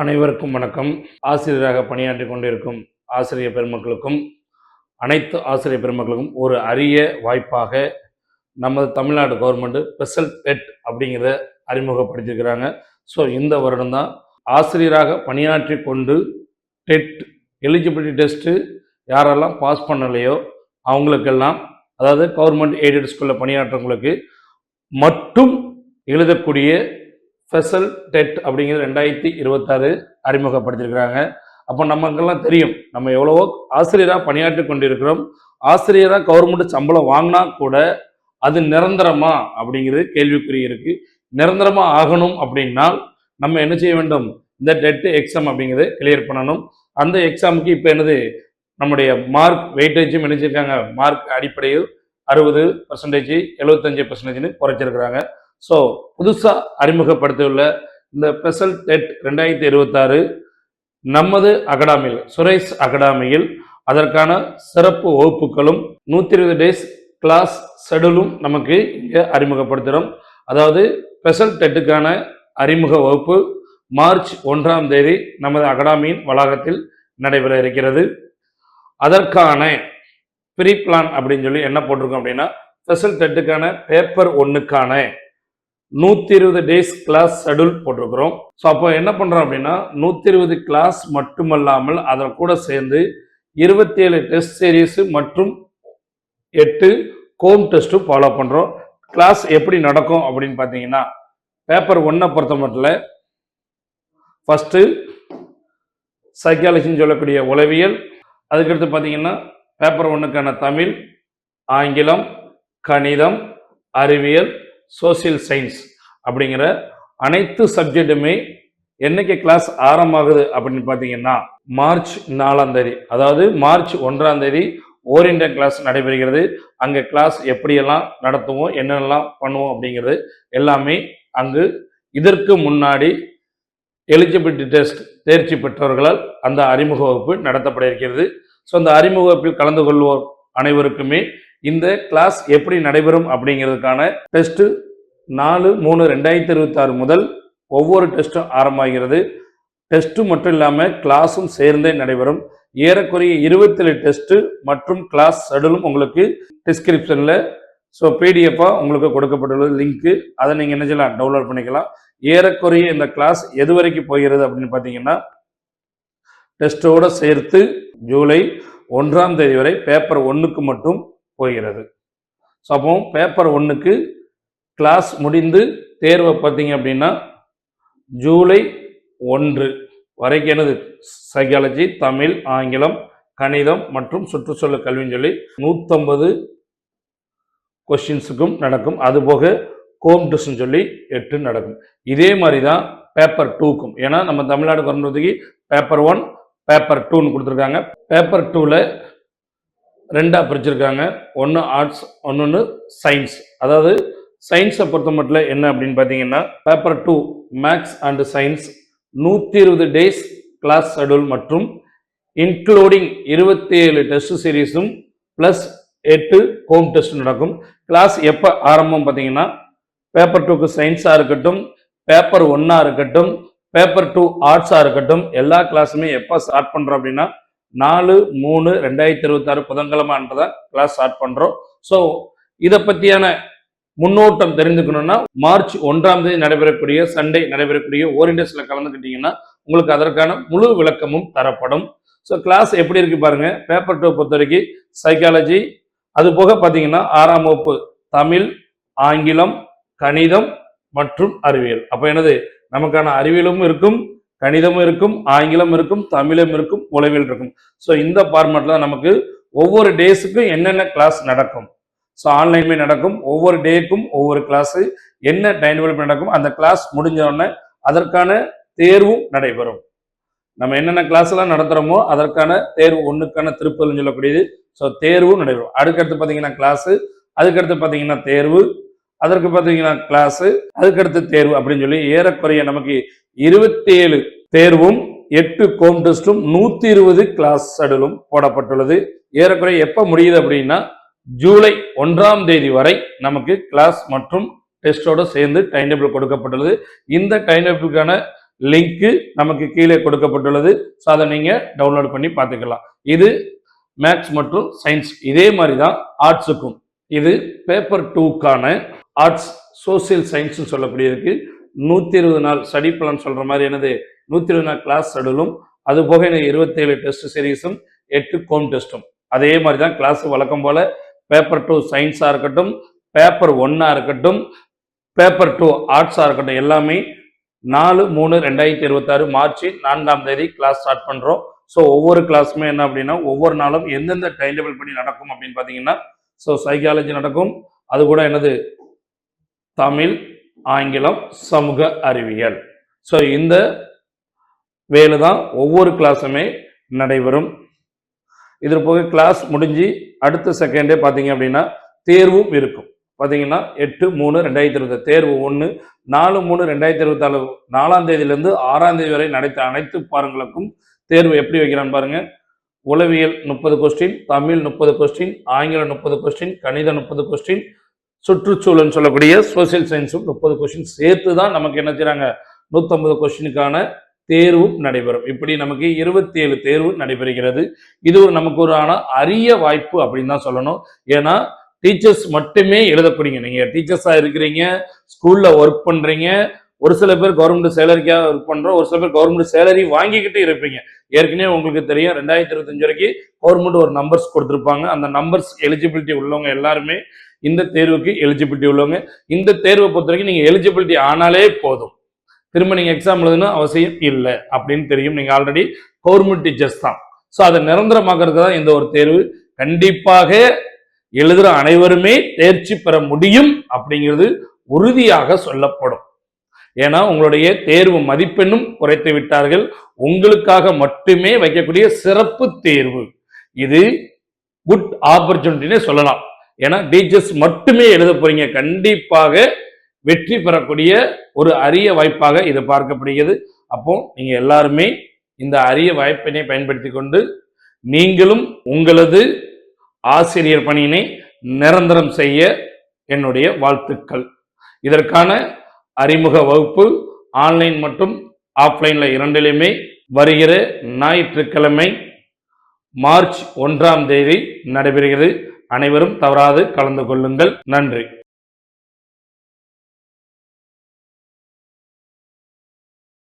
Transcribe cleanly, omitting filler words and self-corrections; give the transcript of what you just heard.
அனைவருக்கும் வணக்கம். ஆசிரியராக பணியாற்றிக் கொண்டிருக்கும் ஆசிரியர் பெருமக்களுக்கும் அனைத்து ஆசிரியர் பெருமக்களுக்கும் ஒரு அரிய வாய்ப்பாக நமது தமிழ்நாடு கவர்மெண்ட் ஸ்பெஷல் டெட் அப்படிங்கிறத அறிமுகப்படுத்தியிருக்கிறாங்க. ஸோ இந்த வருடம் தான் ஆசிரியராக பணியாற்றி கொண்டு டெட் எலிஜிபிலிட்டி டெஸ்ட்டு யாரெல்லாம் பாஸ் பண்ணலையோ அவங்களுக்கெல்லாம், அதாவது கவர்மெண்ட் எய்டட் ஸ்கூலில் பணியாற்றவங்களுக்கு மட்டும் எழுதக்கூடிய ஸ்பெஷல் டெட் அப்படிங்கிறது 2026 அறிமுகப்படுத்தியிருக்கிறாங்க. அப்போ நமக்கெல்லாம் தெரியும், நம்ம எவ்வளவோ ஆசிரியராக பணியாற்றி கொண்டிருக்கிறோம். ஆசிரியராக கவர்மெண்ட் சம்பளம் வாங்கினா கூட அது நிரந்தரமா அப்படிங்கிறது கேள்விக்குறி இருக்கு. நிரந்தரமா ஆகணும் அப்படின்னா நம்ம என்ன செய்ய வேண்டும்? இந்த டெட் எக்ஸாம் அப்படிங்கிறது கிளியர் பண்ணணும். அந்த எக்ஸாமுக்கு இப்போ என்னது, நம்முடைய மார்க் வெயிட்டேஜும் நினைச்சிருக்காங்க. மார்க் அடிப்படையில் 60%, 75%ன்னு குறைச்சிருக்கிறாங்க. ஸோ புதுசாக அறிமுகப்படுத்தியுள்ள இந்த ஸ்பெஷல் டெட் 2026 நமது அகாடமியில், சுரேஷ் அகாடமியில் அதற்கான சிறப்பு வகுப்புகளும் 120 டேஸ் கிளாஸ் ஷெடியூலும் நமக்கு இங்கே அறிமுகப்படுத்துகிறோம். அதாவது ஸ்பெஷல் டெட்டுக்கான அறிமுக வகுப்பு மார்ச் 1ஆம் தேதி நமது அகாடமியின் வளாகத்தில் நடைபெற இருக்கிறது. அதற்கான ப்ரீ பிளான் அப்படின்னு சொல்லி என்ன போட்டிருக்கோம் அப்படின்னா, ஸ்பெஷல் டெட்டுக்கான பேப்பர் 1க்கான 120 டேஸ் கிளாஸ் ஷெடியூல் போட்டிருக்கிறோம். ஸோ அப்போ என்ன பண்ணுறோம் அப்படின்னா, 120 கிளாஸ் மட்டுமல்லாமல் அதில் கூட சேர்ந்து 27 டெஸ்ட் சீரீஸ் மற்றும் 8 ஹோம் டெஸ்ட்டும் ஃபாலோ பண்ணுறோம். கிளாஸ் எப்படி நடக்கும் அப்படின்னு பார்த்தீங்கன்னா, பேப்பர் 1 பொறுத்த மட்டும் ஃபஸ்ட்டு சைக்காலஜின்னு சொல்லக்கூடிய உளவியல், அதுக்கடுத்து பார்த்தீங்கன்னா பேப்பர் 1க்கான தமிழ், ஆங்கிலம், கணிதம், அறிவியல், சோசியல் சயின்ஸ் அப்படிங்கிற அனைத்து சப்ஜெக்டுமே என்னைக்கு கிளாஸ் ஆரம்பமாகுது அப்படின்னு பார்த்தீங்கன்னா, மார்ச் 4ஆம் தேதி, அதாவது மார்ச் 1ஆம் தேதி ஓரியன்டல் கிளாஸ் நடைபெறுகிறது. அங்கே கிளாஸ் எப்படியெல்லாம் நடத்துவோம், என்னென்னலாம் பண்ணுவோம் அப்படிங்கிறது எல்லாமே அங்கு இதற்கு முன்னாடி எலிஜிபிலிட்டி டெஸ்ட் தேர்ச்சி பெற்றவர்களால் அந்த அறிமுக வகுப்பு நடத்தப்பட இருக்கிறது. ஸோ அந்த அறிமுக வகுப்பில் கலந்து கொள்வோர் அனைவருக்குமே இந்த கிளாஸ் எப்படி நடைபெறும் அப்படிங்கிறதுக்கான டெஸ்ட்டு 4/3/2026 முதல் ஒவ்வொரு டெஸ்ட்டும் ஆரம்பமாகிறது. டெஸ்ட்டு மட்டும் இல்லாமல் கிளாஸும் சேர்ந்தே நடைபெறும். ஏறக்குறைய 27 டெஸ்ட்டு மற்றும் கிளாஸ் ஷெடியூலும் உங்களுக்கு டிஸ்கிரிப்ஷனில் பிடிஎஃபாக உங்களுக்கு கொடுக்கப்பட்டுள்ளது லிங்க்கு. அதை நீங்கள் என்ன செய்யலாம், டவுன்லோட் பண்ணிக்கலாம். ஏறக்குறைய இந்த கிளாஸ் எது வரைக்கும் போகிறது அப்படின்னு பார்த்தீங்கன்னா, டெஸ்ட்டோடு சேர்த்து ஜூலை 1ஆம் தேதி வரை பேப்பர் 1க்கு மட்டும் போகிறது. ஸோ அப்போ பேப்பர் 1க்கு கிளாஸ் முடிந்து தேர்வை பார்த்தீங்க அப்படின்னா ஜூலை 1 வரைக்கும் என்னது, சைக்காலஜி, தமிழ், ஆங்கிலம், கணிதம் மற்றும் சுற்றுச்சூழல் கல்வின்னு சொல்லி 150 கொஸ்டின்ஸுக்கும் நடக்கும். அதுபோக ஹோம் டெஸ்ட்னு சொல்லி 8 நடக்கும். இதே மாதிரி தான் பேப்பர் 2க்கும். ஏன்னா நம்ம தமிழ்நாடு கவர்மெண்ட்டுக்கு பேப்பர் 1 பேப்பர் 2ன்னு கொடுத்துருக்காங்க. பேப்பர் 2ல் 2ஆக பிரிச்சிருக்காங்க. ஒன்று ஆர்ட்ஸ், ஒன்று சயின்ஸ். அதாவது சயின்ஸை பொறுத்த மட்டும் என்ன அப்படின்னு பார்த்தீங்கன்னா, paper 2 maths and science 120 days class schedule மற்றும் இன்க்ளூடிங் 27 டெஸ்ட் சீரீஸும் ப்ளஸ் 8 ஹோம் டெஸ்ட் நடக்கும். கிளாஸ் எப்போ ஆரம்பம் பார்த்தீங்கன்னா, பேப்பர் 2க்கு சயின்ஸாக இருக்கட்டும், பேப்பர் 1ஆக இருக்கட்டும், பேப்பர் 2 ஆர்ட்ஸாக இருக்கட்டும், எல்லா கிளாஸுமே எப்போ ஸ்டார்ட் பண்ணுறோம் அப்படின்னா 4/3/2026 புதன்கிழமை அன்றதான் கிளாஸ் ஸ்டார்ட் பண்ணுறோம். ஸோ இதை பற்றியான முன்னோட்டம் தெரிஞ்சுக்கணும்னா, மார்ச் 1ஆம் தேதி நடைபெறக்கூடிய சண்டே நடைபெறக்கூடிய ஓரியன்டேஷனில் கலந்துக்கிட்டீங்கன்னா உங்களுக்கு அதற்கான முழு விளக்கமும் தரப்படும். ஸோ கிளாஸ் எப்படி இருக்கு பாருங்க. பேப்பர் 2 பொறுத்த வரைக்கும் சைக்காலஜி, அது போக பார்த்தீங்கன்னா 6ஆம் வகுப்பு தமிழ், ஆங்கிலம், கணிதம் மற்றும் அறிவியல். அப்போ என்னது, நமக்கான அறிவியலும் இருக்கும், கணிதமும் இருக்கும், ஆங்கிலம் இருக்கும், தமிழும் இருக்கும், உளவியல் இருக்கும். ஸோ இந்த ஃபார்மேட்ல தான் நமக்கு ஒவ்வொரு டேஸுக்கும் என்னென்ன கிளாஸ் நடக்கும். ஸோ ஆன்லைன்மே நடக்கும். ஒவ்வொரு டேக்கும் ஒவ்வொரு கிளாஸு என்ன டைம் டேபிள் நடக்கும். அந்த கிளாஸ் முடிஞ்ச உடனே அதற்கான தேர்வும் நடைபெறும். நம்ம என்னென்ன கிளாஸ் எல்லாம் நடத்துகிறோமோ அதற்கான தேர்வு 1க்கான திருப்பதின்னு சொல்லக்கூடியது. ஸோ தேர்வும் நடைபெறும். அதுக்கடுத்து பார்த்தீங்கன்னா கிளாஸு, அதுக்கடுத்து பார்த்தீங்கன்னா தேர்வு, அதற்கு பார்த்தீங்கன்னா கிளாஸு, அதுக்கடுத்து தேர்வு அப்படின்னு சொல்லி ஏறக்குறைய நமக்கு 27 தேர்வும் 8 ஹோம் டெஸ்ட்டும் 120 கிளாஸ் ஷெடியூலும் போடப்பட்டுள்ளது. ஏறக்குறைய எப்போ முடியுது அப்படின்னா, ஜூலை 1ஆம் தேதி வரை நமக்கு கிளாஸ் மற்றும் டெஸ்டோடு சேர்ந்து டைம் டேபிள் கொடுக்கப்பட்டுள்ளது. இந்த டைம் டேபிளுக்கான லிங்க்கு நமக்கு கீழே கொடுக்கப்பட்டுள்ளது. ஸோ அதை நீங்கள் டவுன்லோட் பண்ணி பார்த்துக்கலாம். இது மேத்ஸ் மற்றும் சயின்ஸ். இதே மாதிரி தான் ஆர்ட்ஸுக்கும். இது பேப்பர் 2க்கான ஆர்ட்ஸ் சோசியல் சயின்ஸ் சொல்லக்கூடியதுக்கு 120 நாள் ஸ்டடி பிளான் சொல்ற மாதிரி என்னது 120 நாள் கிளாஸ் ஷெடியூலும், அது போக 27 டெஸ்ட் சீரீஸும் 8 கோம் டெஸ்ட்டும். அதே மாதிரி தான் கிளாஸ் வழக்கம் போல பேப்பர் 2 சயின்ஸாக இருக்கட்டும், பேப்பர் 1 இருக்கட்டும், பேப்பர் 2 ஆர்ட்ஸாக இருக்கட்டும், எல்லாமே 4/3/2026 மார்ச் 4ஆம் தேதி கிளாஸ் ஸ்டார்ட் பண்ணுறோம். ஸோ ஒவ்வொரு கிளாஸுமே என்ன அப்படின்னா ஒவ்வொரு நாளும் எந்தெந்த டைம் டேபிள் படி நடக்கும் அப்படின்னு பார்த்தீங்கன்னா, ஸோ சைக்காலஜி நடக்கும், அது கூட என்னது தமிழ், ஆங்கிலம், சமூக அறிவியல். ஸோ இந்த வேலை தான் ஒவ்வொரு கிளாஸுமே நடைபெறும். இது போக கிளாஸ் முடிஞ்சு அடுத்த செகண்டே பார்த்தீங்க அப்படின்னா தேர்வும் இருக்கும். பார்த்தீங்கன்னா 8/3/2020 தேர்வு 1, 4/3/2024 4ஆம் தேதியிலிருந்து 6ஆம் தேதி வரை நடத்த அனைத்து பாடங்களுக்கும் தேர்வு எப்படி வைக்கிறான்னு பாருங்க. உளவியல் 30 கொஸ்டின், தமிழ் 30 கொஸ்டின், ஆங்கிலம் 30 கொஸ்டின், கணிதம் 30 கொஸ்டின், சுற்றுச்சூழல் சொல்லக்கூடிய சோசியல் சயின்ஸும் 30 கொஸ்டின் சேர்த்து தான் நமக்கு என்ன செய்றாங்க 150 கொஸ்டினுக்கான தேர்வும் நடைபெறும். இப்படி நமக்கு 27 தேர்வு நடைபெறுகிறது. இது ஒரு நமக்கு ஒரு அரிய வாய்ப்பு அப்படின்னு தான் சொல்லணும். ஏன்னா டீச்சர்ஸ் மட்டுமே எழுதக்கூடியங்க. நீங்க டீச்சர்ஸா இருக்கிறீங்க, ஸ்கூல்ல ஒர்க் பண்றீங்க, ஒரு சில பேர் கவர்மெண்ட் சேலரிக்காக ஒர்க் பண்றோம், ஒரு சில பேர் கவர்மெண்ட் சேலரி வாங்கிக்கிட்டு இருப்பீங்க. ஏற்கனவே உங்களுக்கு தெரியும் 2025 வரைக்கும் கவர்மெண்ட் ஒரு நம்பர்ஸ் கொடுத்துருப்பாங்க. அந்த நம்பர்ஸ் எலிஜிபிலிட்டி உள்ளவங்க எல்லாருமே இந்த தேர்வுக்கு எலிஜிபிலிட்டி உள்ளவங்க. இந்த தேர்வை பொறுத்த வரைக்கும் நீங்க எலிஜிபிலிட்டி ஆனாலே போதும், திரும்ப நீங்க எக்ஸாம் எழுதணும் அவசியம் இல்லை அப்படின்னு தெரியும். நீங்க ஆல்ரெடி கவர்மெண்ட் டீச்சர்ஸ் தான். ஸோ அதை நிரந்தரமாக்குறதுக்கு தான் இந்த ஒரு தேர்வு. கண்டிப்பாக எழுதுற அனைவருமே தேர்ச்சி பெற முடியும் அப்படிங்கிறது உறுதியாக சொல்லப்படும். ஏன்னா உங்களுடைய தேர்வு மதிப்பெண்ணும் குறைத்து விட்டார்கள். உங்களுக்காக மட்டுமே வைக்கக்கூடிய சிறப்பு தேர்வு இது. குட் ஆப்பர்ச்சுனிட்டினே சொல்லலாம். ஏன்னா டீச்சர்ஸ் மட்டுமே எழுத போறீங்க. கண்டிப்பாக வெற்றி பெறக்கூடிய ஒரு அரிய வாய்ப்பாக இது பார்க்கப்படுகிறது. அப்போ நீங்க எல்லாருமே இந்த அரிய வாய்ப்பினை பயன்படுத்தி கொண்டு நீங்களும் உங்களது ஆசிரியர் பணியினை நிரந்தரம் செய்ய என்னுடைய வாழ்த்துக்கள். இதற்கான அறிமுக வகுப்பு ஆன்லைன் மற்றும் ஆஃப்லைன்ல இரண்டிலுமே வருகிற ஞாயிற்றுக்கிழமை மார்ச் 1ஆம் தேதி நடைபெறுகிறது. அனைவரும் தவறாது கலந்து கொள்ளுங்கள். நன்றி.